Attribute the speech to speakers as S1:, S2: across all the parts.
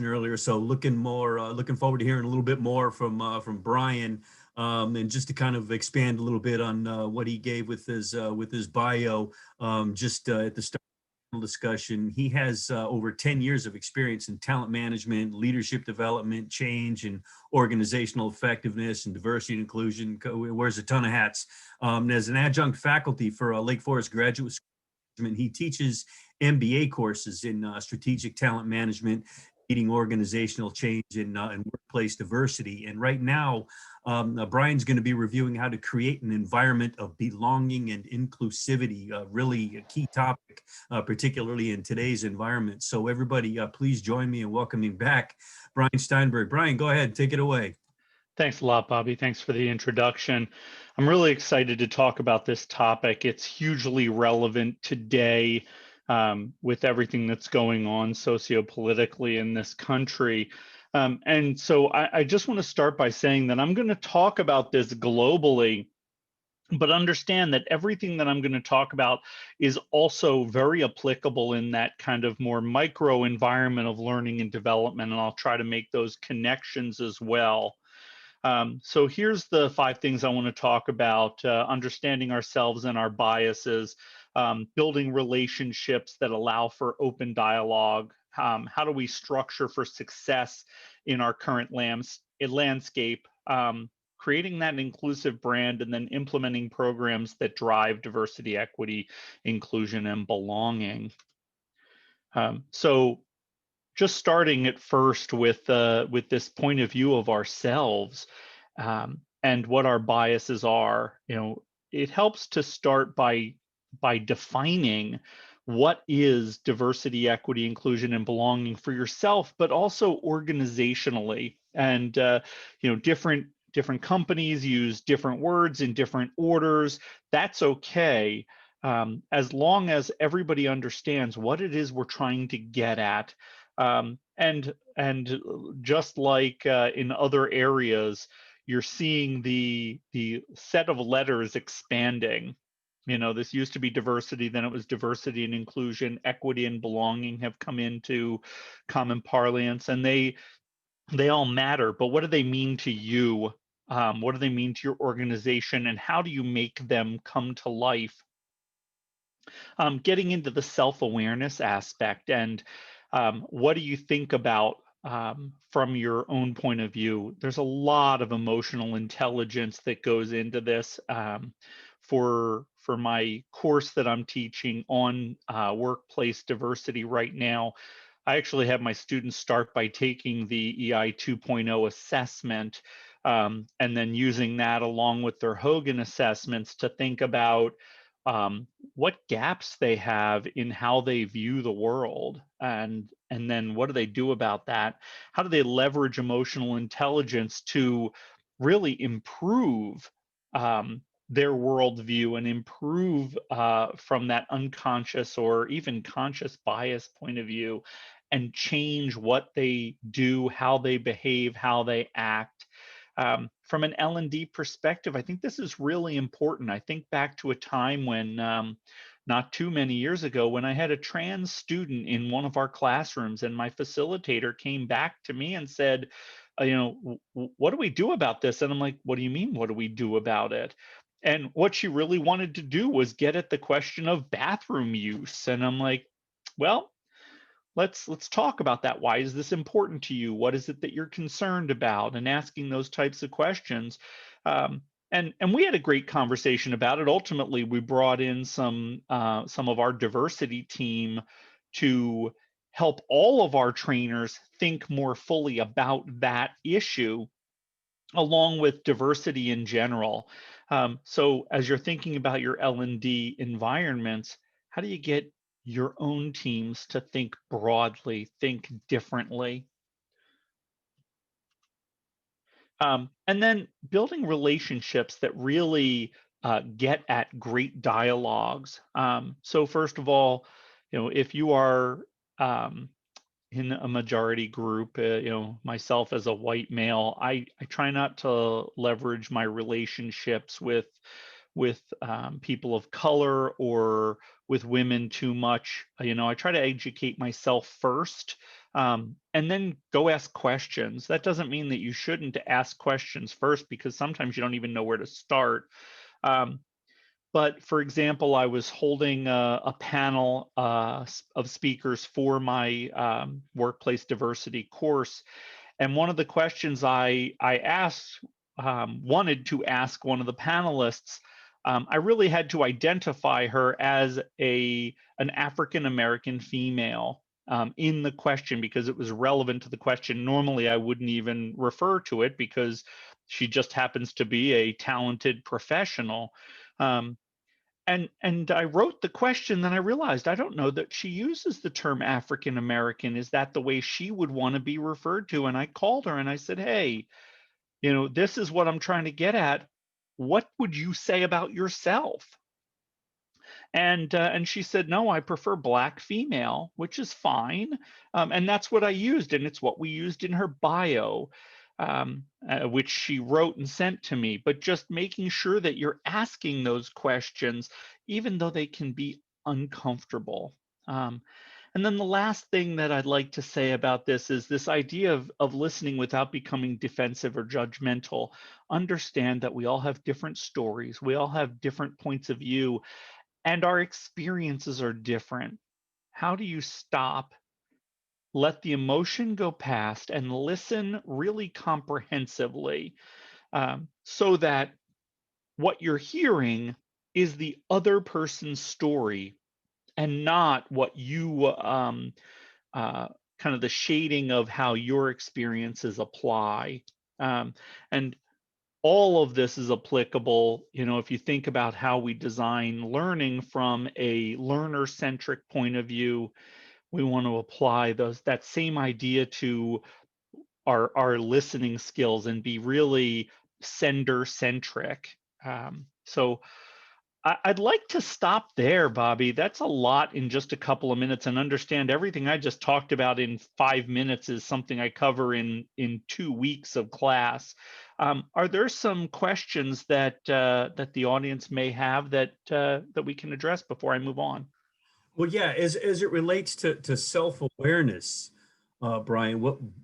S1: earlier. So looking forward to hearing a little bit more from Brian, and just to kind of expand a little bit on what he gave with his bio. Just at the start of the discussion, he has over 10 years of experience in talent management, leadership development, change, and organizational effectiveness and diversity and inclusion. Wears a ton of hats. As an adjunct faculty for Lake Forest Graduate School, he teaches MBA courses in strategic talent management, leading organizational change, and workplace diversity. And right now, Brian's going to be reviewing how to create an environment of belonging and inclusivity, really a key topic, particularly in today's environment. So everybody, please join me in welcoming back Brian Steinberg. Brian, go ahead, take it away.
S2: Thanks a lot, Bobby. Thanks for the introduction. I'm really excited to talk about this topic. It's hugely relevant today with everything that's going on sociopolitically in this country. And so I just want to start by saying that I'm going to talk about this globally, but understand that everything that I'm going to talk about is also very applicable in that kind of more micro environment of learning and development, and I'll try to make those connections as well. So here's the 5 things I want to talk about: understanding ourselves and our biases, building relationships that allow for open dialogue, how do we structure for success in our current landscape, creating that inclusive brand, and then implementing programs that drive diversity, equity, inclusion, and belonging. So just starting at first with this point of view of ourselves and what our biases are, it helps to start by defining what is diversity, equity, inclusion, and belonging for yourself, but also organizationally. And different companies use different words in different orders. That's okay, as long as everybody understands what it is we're trying to get at. And just like in other areas, you're seeing the set of letters expanding. This used to be diversity, then it was diversity and inclusion. Equity and belonging have come into common parlance, and they all matter. But what do they mean to you? What do they mean to your organization, and how do you make them come to life? Getting into the self-awareness aspect, and what do you think about from your own point of view? There's a lot of emotional intelligence that goes into this. For my course that I'm teaching on workplace diversity right now, I actually have my students start by taking the EI 2.0 assessment, and then using that along with their Hogan assessments to think about what gaps they have in how they view the world, and then what do they do about that? How do they leverage emotional intelligence to really improve their worldview and improve from that unconscious or even conscious bias point of view, and change what they do, how they behave, how they act? From an L&D perspective, I think this is really important. I think back to a time when, not too many years ago, when I had a trans student in one of our classrooms, and my facilitator came back to me and said, what do we do about this? And I'm like, what do you mean, what do we do about it? And what she really wanted to do was get at the question of bathroom use. And I'm like, well, let's talk about that. Why is this important to you? What is it that you're concerned about? And asking those types of questions. And we had a great conversation about it. Ultimately, we brought in some of our diversity team to help all of our trainers think more fully about that issue, along with diversity in general. So as you're thinking about your L&D environments, how do you get your own teams to think broadly, think differently? And then building relationships that really get at great dialogues. So first of all, if you are in a majority group, myself as a white male, I try not to leverage my relationships with people of color or with women too much. I try to educate myself first And then go ask questions. That doesn't mean that you shouldn't ask questions first, because sometimes you don't even know where to start. Um, but for example, I was holding a panel of speakers for my workplace diversity course, and one of the questions I asked, wanted to ask one of the panelists, I really had to identify her as an African American female in the question, because it was relevant to the question. Normally, I wouldn't even refer to it because she just happens to be a talented professional. Um, and I wrote the question, then I realized I don't know that she uses the term African American. Is that the way she would want to be referred to? And I called her and I said, hey, this is what I'm trying to get at. What would you say about yourself? And she said, no, I prefer Black female, which is fine. And that's what I used, and it's what we used in her bio, which she wrote and sent to me. But just making sure that you're asking those questions, even though they can be uncomfortable. And then the last thing that I'd like to say about this is this idea of listening without becoming defensive or judgmental. Understand that we all have different stories, we all have different points of view, and our experiences are different. How do you stop, let the emotion go past, and listen really comprehensively, so that what you're hearing is the other person's story and not what you kind of the shading of how your experiences apply. And all of this is applicable, if you think about how we design learning from a learner-centric point of view. We want to apply that same idea to our listening skills and be really sender-centric. So I'd like to stop there, Bobby. That's a lot in just a couple of minutes, and understand everything I just talked about in 5 minutes is something I cover in 2 weeks of class. Are there some questions that that the audience may have that that we can address before I move on?
S1: Well, yeah, as it relates to self-awareness, Brian,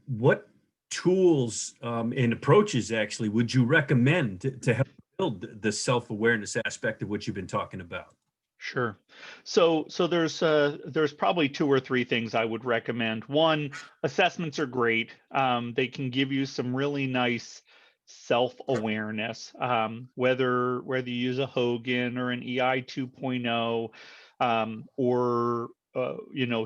S1: what tools and approaches actually would you recommend to help build the self-awareness aspect of what you've been talking about?
S2: Sure. So there's probably two or three things I would recommend. One, assessments are great. They can give you some really nice self-awareness. Whether you use a Hogan or an EI 2.0, or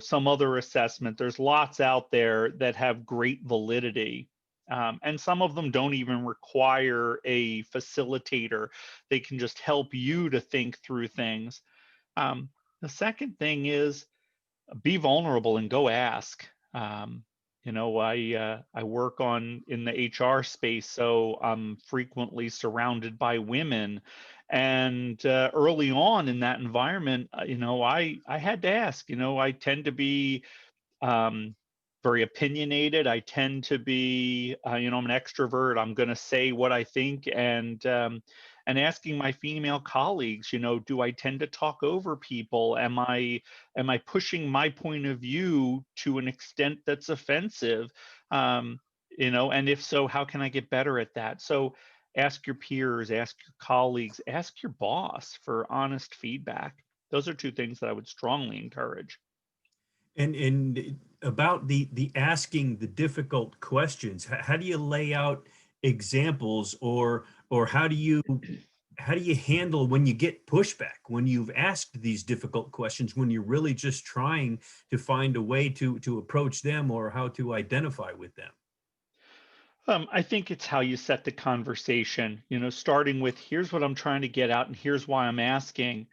S2: some other assessment. There's lots out there that have great validity. And some of them don't even require a facilitator. They can just help you to think through things. The second thing is be vulnerable and go ask. I work in the HR space, so I'm frequently surrounded by women, and early on in that environment, I had to ask. I tend to be um, very opinionated. I tend to be, I'm an extrovert. I'm going to say what I think, and asking my female colleagues, do I tend to talk over people? Am I pushing my point of view to an extent that's offensive? And if so, how can I get better at that? So ask your peers, ask your colleagues, ask your boss for honest feedback. Those are two things that I would strongly encourage.
S1: And about the asking the difficult questions, how do you lay out examples, or how do you handle when you get pushback, when you've asked these difficult questions, when you're really just trying to find a way to approach them or how to identify with them?
S2: I think it's how you set the conversation, starting with here's what I'm trying to get out and here's why I'm asking,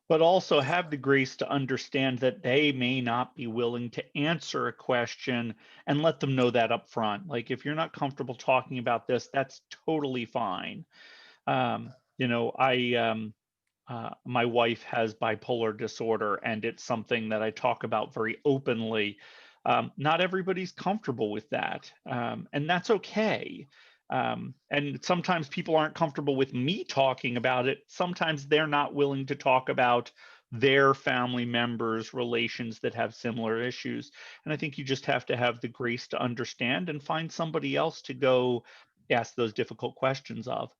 S2: but also have the grace to understand that they may not be willing to answer a question, and let them know that up front. Like, if you're not comfortable talking about this, that's totally fine. My wife has bipolar disorder, and it's something that I talk about very openly. Not everybody's comfortable with that, and that's okay. And sometimes people aren't comfortable with me talking about it. Sometimes they're not willing to talk about their family members, relations that have similar issues. And I think you just have to have the grace to understand and find somebody else to go ask those difficult questions of.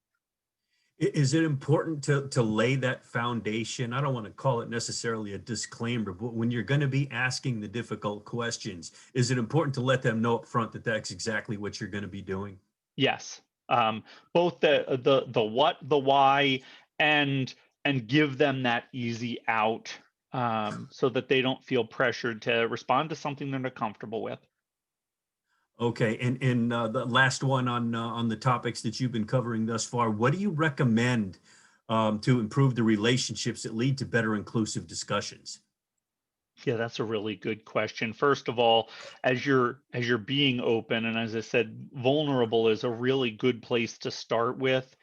S1: Is it important to lay that foundation? I don't want to call it necessarily a disclaimer, but when you're going to be asking the difficult questions, is it important to let them know up front that that's exactly what you're going to be doing?
S2: Yes. Both the what, the why, and give them that easy out, so that they don't feel pressured to respond to something they're not comfortable with.
S1: Okay, and the last one on the topics that you've been covering thus far, what do you recommend to improve the relationships that lead to better inclusive discussions?
S2: Yeah, that's a really good question. First of all, as you're being open, and as I said, vulnerable is a really good place to start with.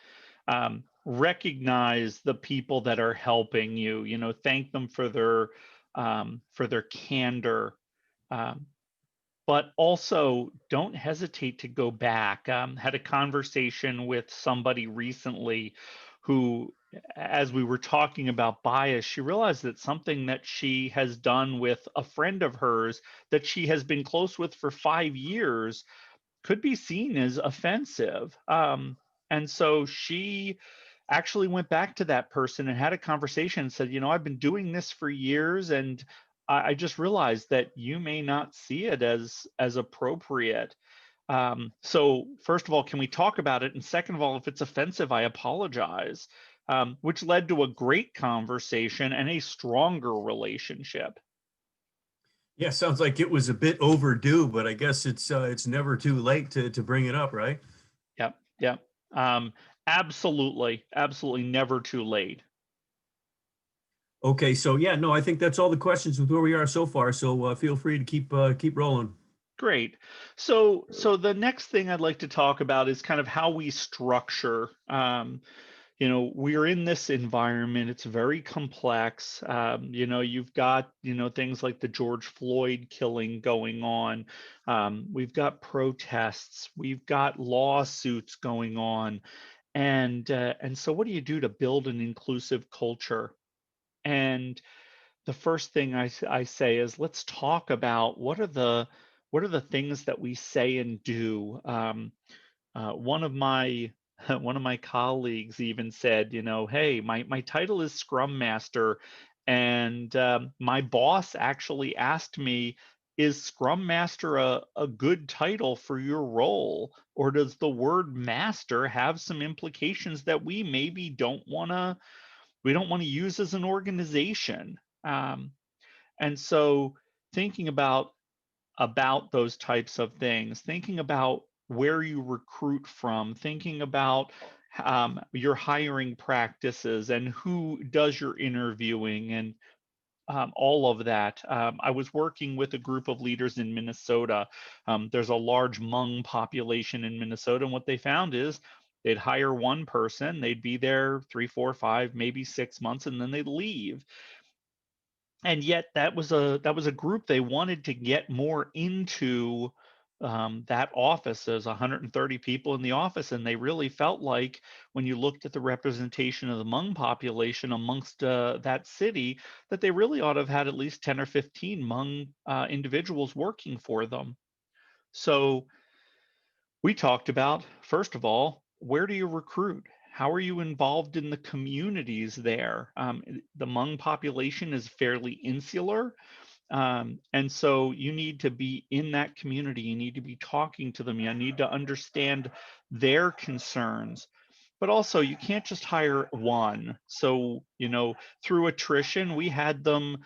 S2: Recognize the people that are helping you. Thank them for their candor. Um, but also don't hesitate to go back. Had a conversation with somebody recently who, as we were talking about bias, she realized that something that she has done with a friend of hers that she has been close with for 5 years could be seen as offensive. And so she actually went back to that person and had a conversation and said, I've been doing this for years, and I just realized that you may not see it as appropriate. So first of all, can we talk about it? And second of all, if it's offensive, I apologize. Which led to a great conversation and a stronger relationship.
S1: Yeah, sounds like it was a bit overdue, but I guess it's never too late to bring it up, right?
S2: Yep, yep. Absolutely, absolutely never too late.
S1: Okay, so yeah, no, I think that's all the questions with where we are so far. So feel free to keep rolling.
S2: Great. So the next thing I'd like to talk about is kind of how we structure. We're in this environment. It's very complex. You've got things like the George Floyd killing going on. We've got protests. We've got lawsuits going on, and so what do you do to build an inclusive culture? And the first thing I say is let's talk about what are the things that we say and do. One of my one of my colleagues even said, hey, my title is Scrum Master, and my boss actually asked me, is Scrum Master a good title for your role, or does the word master have some implications that we don't want to use as an organization? Um, and so thinking about those types of things, thinking about where you recruit from, thinking about your hiring practices and who does your interviewing and all of that. I was working with a group of leaders in Minnesota. There's a large Hmong population in Minnesota, and what they found is they'd hire one person, they'd be there 3, 4, 5, maybe 6 months, and then they'd leave. And yet that was a group they wanted to get more into. That office. There's 130 people in the office, and they really felt like when you looked at the representation of the Hmong population amongst that city, that they really ought to have had at least 10 or 15 Hmong individuals working for them. So we talked about, first of all, where do you recruit? How are you involved in the communities there? The Hmong population is fairly insular. And so you need to be in that community. You need to be talking to them. You need to understand their concerns. But also, you can't just hire one. So, through attrition, we had them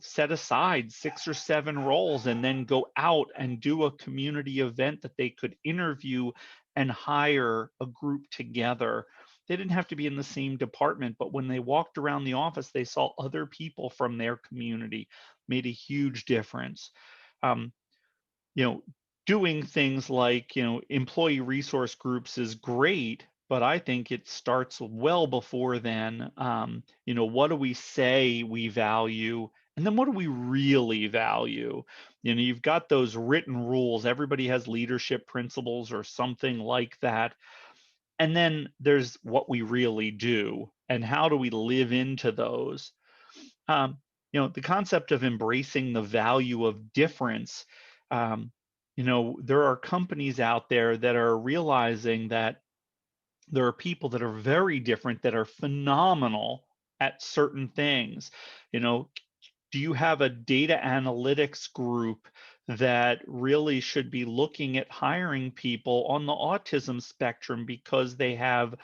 S2: set aside 6 or 7 roles and then go out and do a community event that they could interview and hire a group together. They didn't have to be in the same department, but when they walked around the office, they saw other people from their community, made a huge difference. Um, you know, Doing things like, employee resource groups is great, but I think it starts well before then. What do we say we value? And then what do we really value? You've got those written rules. Everybody has leadership principles or something like that. And then there's what we really do and how do we live into those. The concept of embracing the value of difference. Um, there are companies out there that are realizing that there are people that are very different that are phenomenal at certain things. You know, do you have a data analytics group that really should be looking at hiring people on the autism spectrum because they have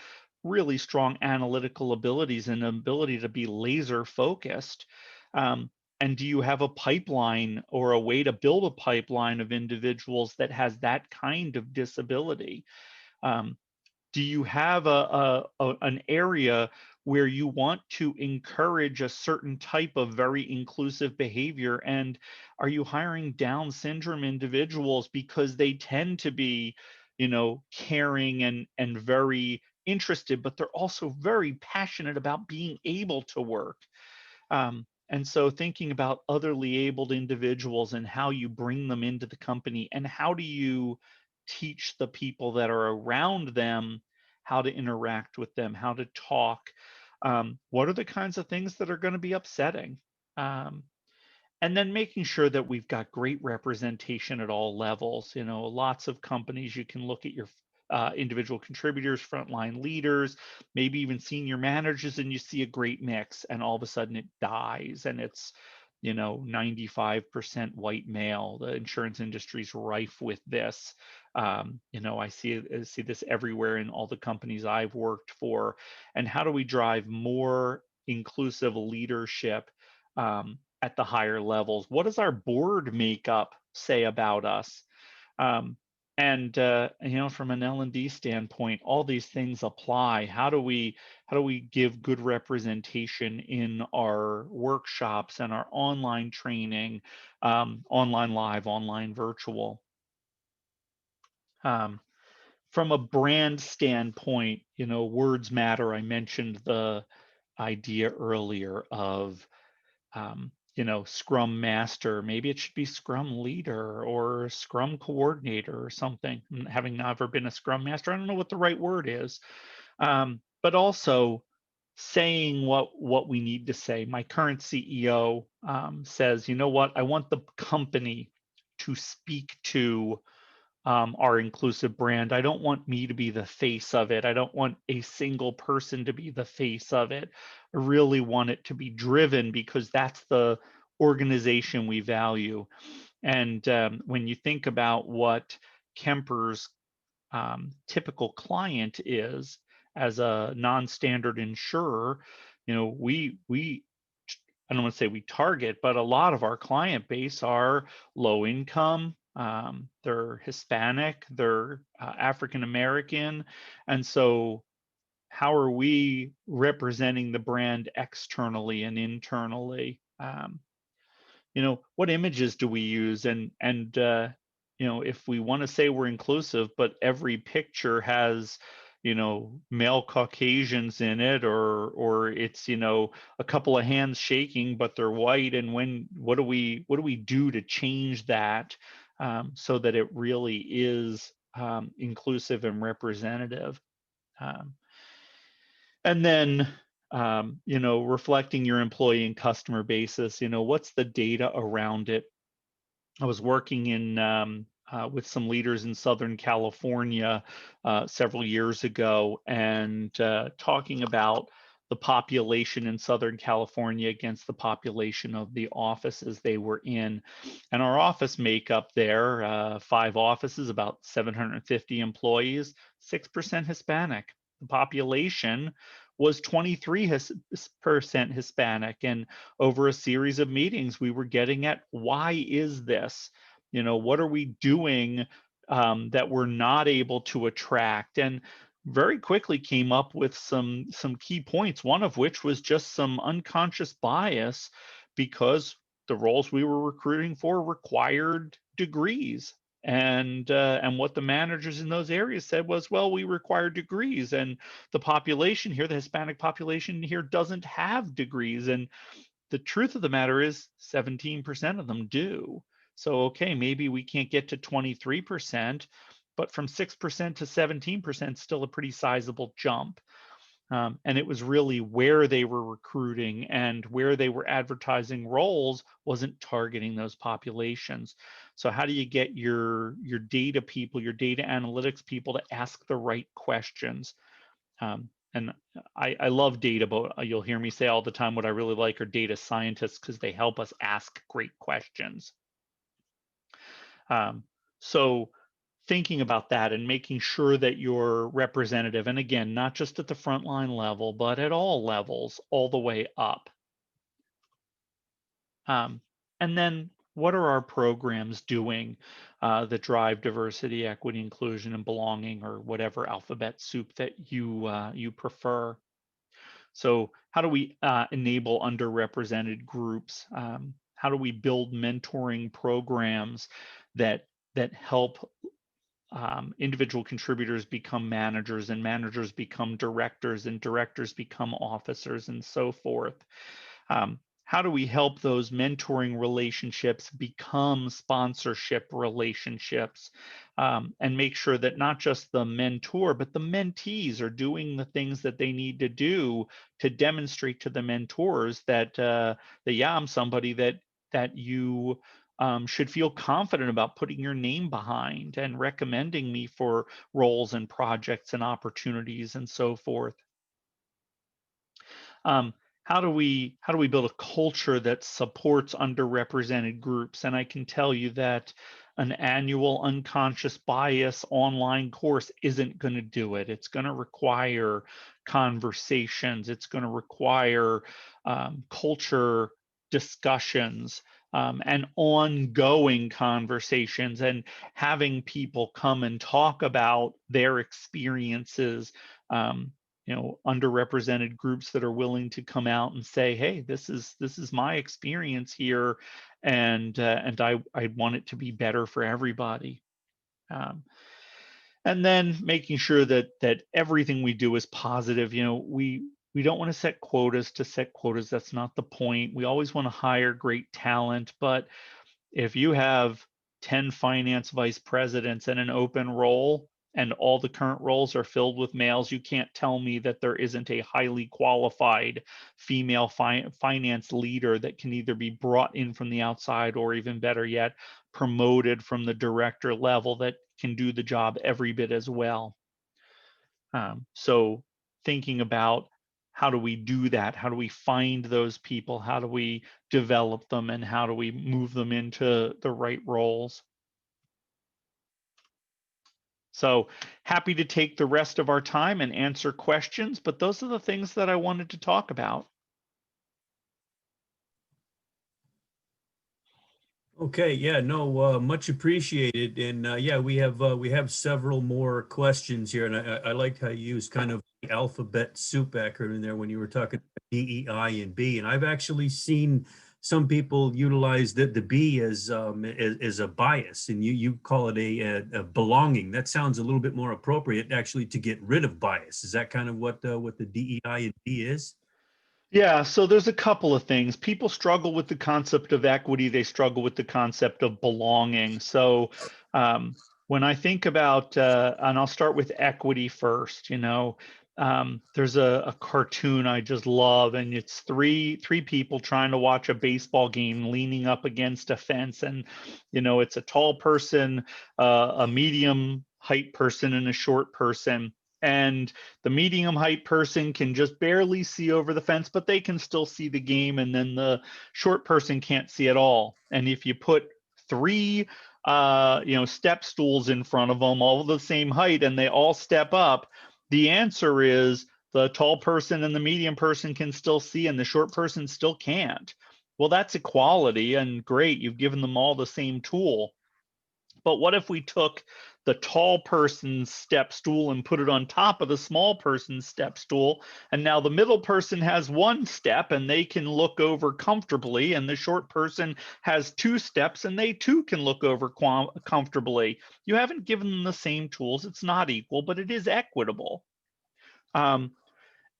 S2: really strong analytical abilities and ability to be laser focused? Um, and do you have a pipeline or a way to build a pipeline of individuals that has that kind of disability? Um, do you have an area where you want to encourage a certain type of very inclusive behavior, and are you hiring Down syndrome individuals because they tend to be, caring and very interested, but they're also very passionate about being able to work? And so thinking about otherly abled individuals and how you bring them into the company, and how do you teach the people that are around them how to interact with them, how to talk. What are the kinds of things that are going to be upsetting? Um, and then making sure that we've got great representation at all levels. Lots of companies, you can look at your individual contributors, frontline leaders, maybe even senior managers, and you see a great mix, and all of a sudden it dies, and it's 95% white male. The insurance industry is rife with this. I see this everywhere in all the companies I've worked for. And how do we drive more inclusive leadership at the higher levels? What does our board makeup say about us? Um, and from an L&D standpoint, all these things apply. How do we give good representation in our workshops and our online training, online live, online virtual? Um, from a brand standpoint, words matter. I mentioned the idea earlier of Scrum Master. Maybe it should be Scrum Leader or Scrum Coordinator or something. Having never been a Scrum Master, I don't know what the right word is. But also saying what we need to say. My current CEO says, you know what, I want the company to speak to our inclusive brand. I don't want me to be the face of it. I don't want a single person to be the face of it. I really want it to be driven because that's the organization we value. And when you think about what Kemper's typical client is as a non-standard insurer, we I don't want to say we target, but a lot of our client base are low income. They're Hispanic, they're African American, and so how are we representing the brand externally and internally? What images do we use? And if we want to say we're inclusive, but every picture has male Caucasians in it, or it's a couple of hands shaking but they're white, and what do we do to change that, so that it really is inclusive and representative? um, and then reflecting your employee and customer basis, what's the data around it? I was working in with some leaders in Southern California several years ago, and talking about the population in Southern California against the population of the offices they were in. And our office makeup there, 5 offices, about 750 employees, 6% Hispanic. The population was 23% Hispanic. And over a series of meetings, we were getting at, why is this? What are we doing that we're not able to attract? And very quickly came up with some key points, one of which was just some unconscious bias, because the roles we were recruiting for required degrees. And what the managers in those areas said was, well, we require degrees, and the population here, the Hispanic population here, doesn't have degrees. And the truth of the matter is 17% of them do. So, okay, maybe we can't get to 23%, but from 6% to 17% is still a pretty sizable jump. And it was really where they were recruiting and where they were advertising roles wasn't targeting those populations. So how do you get your data people, your data analytics people to ask the right questions? And I love data, but you'll hear me say all the time what I really like are data scientists because they help us ask great questions. So thinking about that and making sure that you're representative, and again, not just at the frontline level, but at all levels, all the way up. And then what are our programs doing that drive diversity, equity, inclusion, and belonging, or whatever alphabet soup that you prefer? So how do we enable underrepresented groups? How do we build mentoring programs that help individual contributors become managers, and managers become directors, and directors become officers, and so forth? How do we help those mentoring relationships become sponsorship relationships, and make sure that not just the mentor, but the mentees are doing the things that they need to do to demonstrate to the mentors that, yeah, I'm somebody that you should feel confident about putting your name behind and recommending me for roles and projects and opportunities and so forth. Um, how do we build a culture that supports underrepresented groups? And I can tell you that an annual unconscious bias online course isn't going to do it. It's going to require conversations. It's going to require culture discussions, and ongoing conversations, and having people come and talk about their experiences. Underrepresented groups that are willing to come out and say, hey, this is my experience here, and I want it to be better for everybody. And then making sure that everything we do is positive. We don't want to set quotas to set quotas. That's not the point. We always want to hire great talent, but if you have 10 finance vice presidents in an open role and all the current roles are filled with males, you can't tell me that there isn't a highly qualified female finance leader that can either be brought in from the outside, or even better yet, promoted from the director level, that can do the job every bit as well. So thinking about, how do we do that? How do we find those people? How do we develop them? And how do we move them into the right roles? So happy to take the rest of our time and answer questions, but those are the things that I wanted to talk about.
S1: Okay, yeah, no, much appreciated. And yeah, we have several more questions here, and I liked how you used kind of the alphabet soup acronym there when you were talking about D, E, I, and B. And I've actually seen some people utilize the B as a bias, and you call it a belonging. That sounds a little bit more appropriate, actually, to get rid of bias. Is that kind of what the D, E, I, and B is?
S2: Yeah, so there's a couple of things. People struggle with the concept of equity, they struggle with the concept of belonging. So when I think about, and I'll start with equity first, there's a cartoon I just love, and it's three people trying to watch a baseball game leaning up against a fence. And, it's a tall person, a medium height person, and a short person. And the medium height person can just barely see over the fence, but they can still see the game. And then the short person can't see at all. And if you put three, step stools in front of them, all the same height, and they all step up, the answer is the tall person and the medium person can still see, and the short person still can't. Well, that's equality, and great, you've given them all the same tool. But what if we took the tall person's step stool and put it on top of the small person's step stool, and now the middle person has one step and they can look over comfortably, and the short person has two steps and they too can look over comfortably? You haven't given them the same tools. It's not equal, but it is equitable.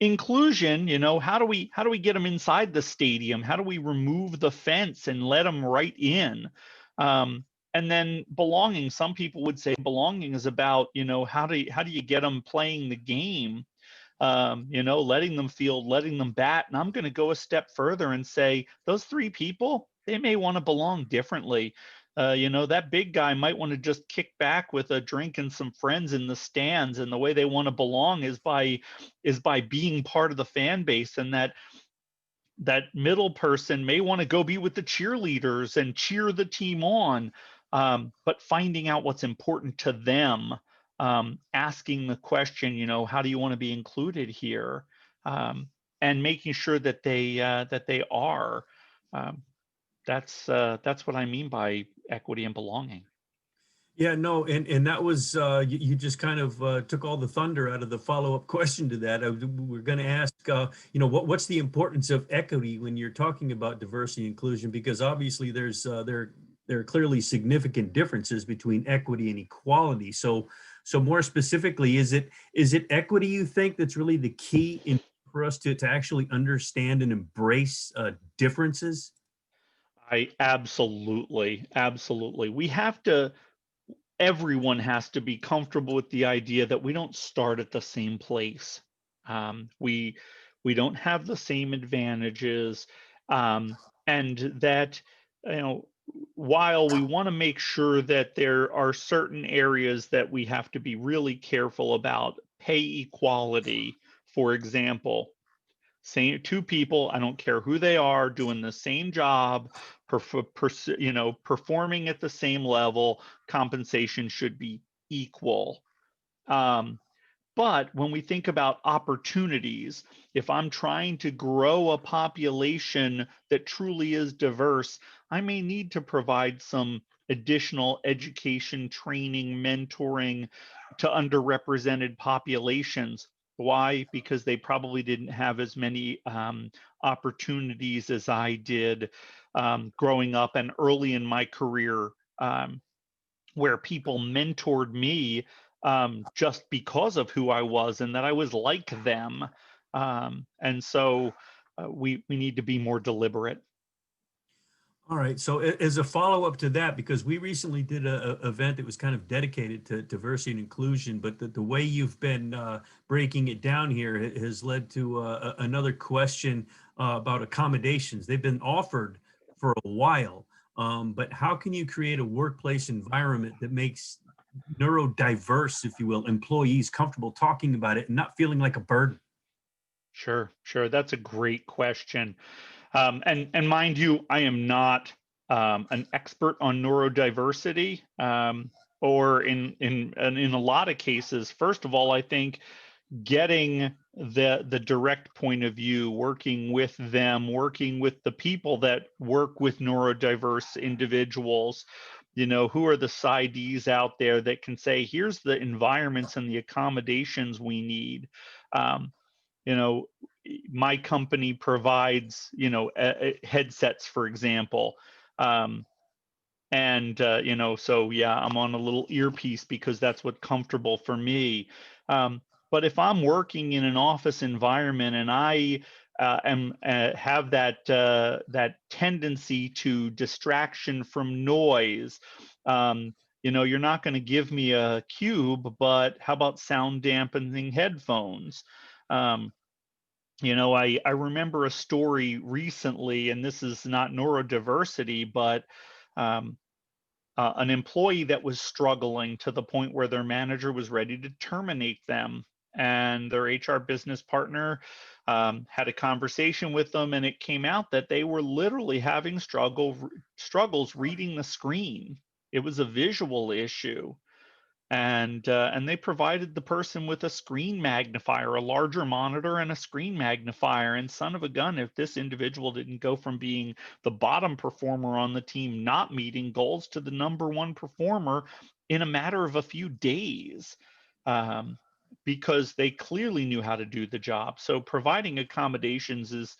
S2: Inclusion, how do we get them inside the stadium? How do we remove the fence and let them right in? And then belonging, some people would say belonging is about, how do you get them playing the game? letting them field, letting them bat. And I'm going to go a step further and say those three people, they may want to belong differently. That big guy might want to just kick back with a drink and some friends in the stands, and the way they want to belong is by being part of the fan base. And that middle person may want to go be with the cheerleaders and cheer the team on, but finding out what's important to them, asking the question, how do you want to be included here, and making sure that they are. Um, that's what I mean by equity and belonging.
S1: Yeah, no, and that was you just kind of took all the thunder out of the follow-up question to that. We're going to ask, what's the importance of equity when you're talking about diversity and inclusion? Because obviously there are clearly significant differences between equity and equality. So more specifically, is it equity you think that's really the key for us to actually understand and embrace differences?
S2: I absolutely. Everyone has to be comfortable with the idea that we don't start at the same place. We don't have the same advantages, and that, you know while we want to make sure that there are certain areas that we have to be really careful about, pay equality, for example. Same two people, I don't care who they are, doing the same job, performing at the same level, compensation should be equal. Um, but when we think about opportunities, if I'm trying to grow a population that truly is diverse, I may need to provide some additional education, training, mentoring to underrepresented populations. Why? Because they probably didn't have as many opportunities as I did growing up and early in my career, where people mentored me just because of who I was and that I was like them. And so we need to be more deliberate.
S1: All right. So as a follow-up to that, because we recently did a event that was kind of dedicated to diversity and inclusion, but the way you've been breaking it down here has led to another question about accommodations. They've been offered for a while, but how can you create a workplace environment that makes neurodiverse, if you will, employees comfortable talking about it and not feeling like a burden?
S2: Sure. That's a great question. And mind you, I am not an expert on neurodiversity, or in a lot of cases. First of all, I think getting the direct point of view, working with them, working with the people that work with neurodiverse individuals, who are the PsyDs out there that can say, here's the environments and the accommodations we need. Um, you know my company provides headsets, for example, um, and so yeah, I'm on a little earpiece because that's what's comfortable for me. But if I'm working in an office environment and I have that tendency to distraction from noise, you're not going to give me a cube, but how about sound dampening headphones? um, I remember a story recently, and this is not neurodiversity, but um, an employee that was struggling to the point where their manager was ready to terminate them. And their HR business partner had a conversation with them, and it came out that they were literally having struggles reading the screen. It was a visual issue, and they provided the person with a screen magnifier, a larger monitor and a screen magnifier. And son of a gun, if this individual didn't go from being the bottom performer on the team, not meeting goals, to the number one performer in a matter of a few days, um, because they clearly knew how to do the job. So providing accommodations is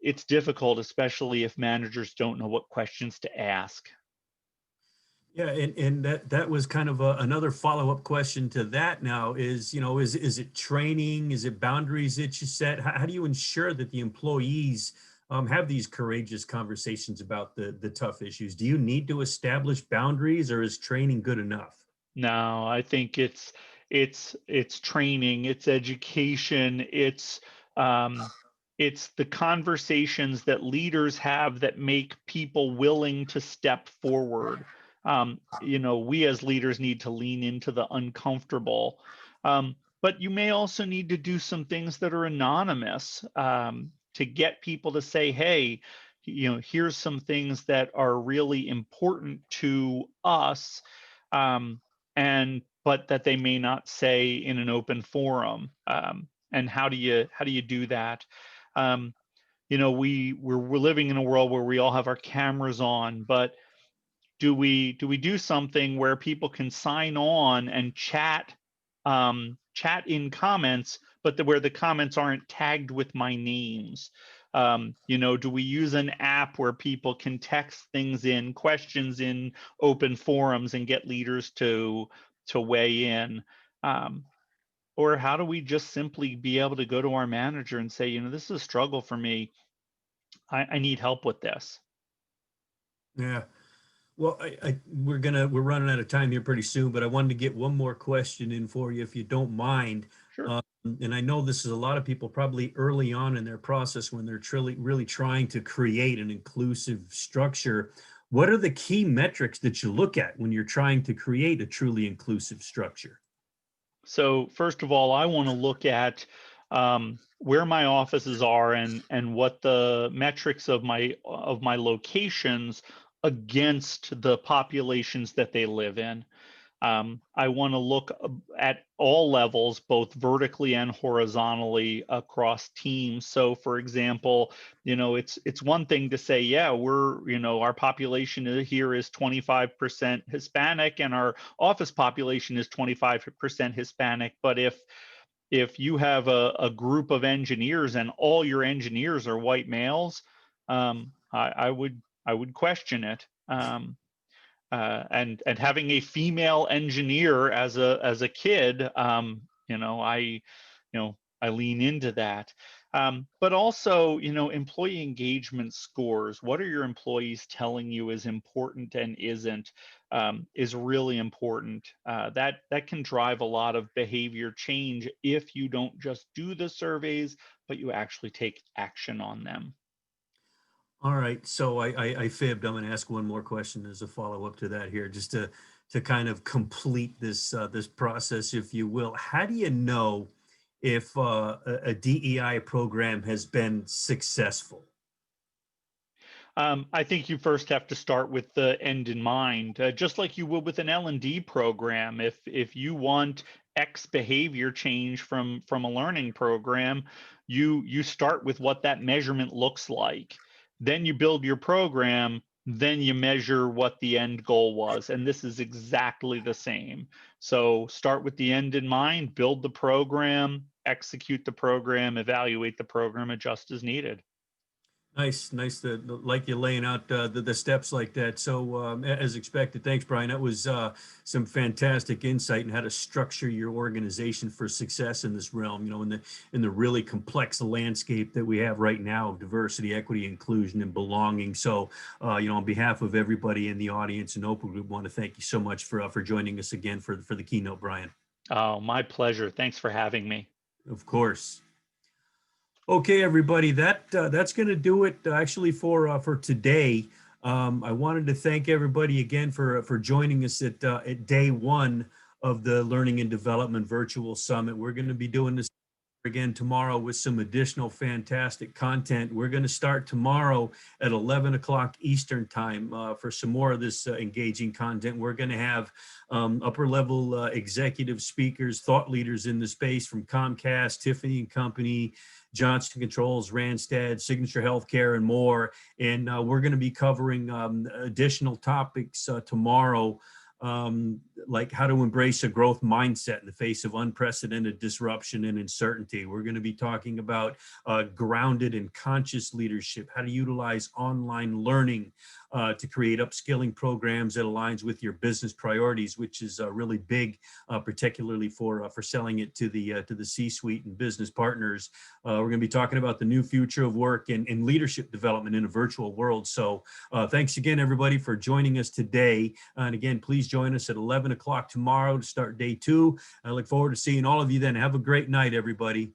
S2: it's difficult, especially if managers don't know what questions to ask.
S1: Yeah, and that was kind of another follow-up question to that now is, is it training? Is it boundaries that you set? How do you ensure that the employees have these courageous conversations about the tough issues? Do you need to establish boundaries, or is training good enough?
S2: No, I think it's training, it's education, um, it's the conversations that leaders have that make people willing to step forward. We as leaders need to lean into the uncomfortable. But you may also need to do some things that are anonymous, to get people to say, hey, here's some things that are really important to us, and but that they may not say in an open forum. And how do you do that? Um, we're living in a world where we all have our cameras on, but do we do something where people can sign on and chat in comments, but where the comments aren't tagged with my names? Do we use an app where people can text things in, questions in open forums, and get leaders to weigh in? Or how do we just simply be able to go to our manager and say, this is a struggle for me. I need help with this.
S1: Yeah. Well, we're running out of time here pretty soon, but I wanted to get one more question in for you, if you don't mind.
S2: Sure.
S1: Um, and I know this is a lot of people probably early on in their process when they're really trying to create an inclusive structure. What are the key metrics that you look at when you're trying to create a truly inclusive structure?
S2: So first of all, I want to look at where my offices are, and what the metrics of my locations against the populations that they live in. I want to look at all levels, both vertically and horizontally across teams. So, for example, it's one thing to say, yeah, our population here is 25% Hispanic, and our office population is 25% Hispanic. But if you have a group of engineers and all your engineers are white males, I would question it. And having a female engineer as a kid, I lean into that. But also, employee engagement scores. What are your employees telling you is important and isn't, is really important. That can drive a lot of behavior change if you don't just do the surveys, but you actually take action on them.
S1: All right, so I fibbed. I'm going to ask one more question as a follow-up to that here, just to kind of complete this process, if you will. How do you know if a DEI program has been successful?
S2: I think you first have to start with the end in mind, just like you would with an L&D program. If you want X behavior change from a learning program, you start with what that measurement looks like. Then you build your program, then you measure what the end goal was. And this is exactly the same. So start with the end in mind, build the program, execute the program, evaluate the program, adjust as needed.
S1: Nice to like you laying out the steps like that. So as expected, thanks, Brian. That was some fantastic insight in how to structure your organization for success in this realm. In the really complex landscape that we have right now of diversity, equity, inclusion, and belonging. So on behalf of everybody in the audience and Opal Group, want to thank you so much for joining us again for the keynote, Brian.
S2: Oh, my pleasure. Thanks for having me.
S1: Of course. Okay, everybody, that's going to do it actually for today. I wanted to thank everybody again for joining us at day one of the Learning and Development Virtual Summit. We're going to be doing this again tomorrow with some additional fantastic content. We're going to start tomorrow at 11 o'clock Eastern time for some more of this engaging content. We're going to have upper level executive speakers, thought leaders in the space from Comcast, Tiffany and Company, Johnson Controls, Randstad, Signature Healthcare, and more. And we're going to be covering additional topics tomorrow, like how to embrace a growth mindset in the face of unprecedented disruption and uncertainty. We're going to be talking about grounded and conscious leadership, how to utilize online learning to create upskilling programs that aligns with your business priorities, which is really big, particularly for selling it to the C-suite and business partners. We're going to be talking about the new future of work and leadership development in a virtual world. So thanks again, everybody, for joining us today. And again, please join us at 11 o'clock tomorrow to start day 2. I look forward to seeing all of you then. Have a great night, everybody.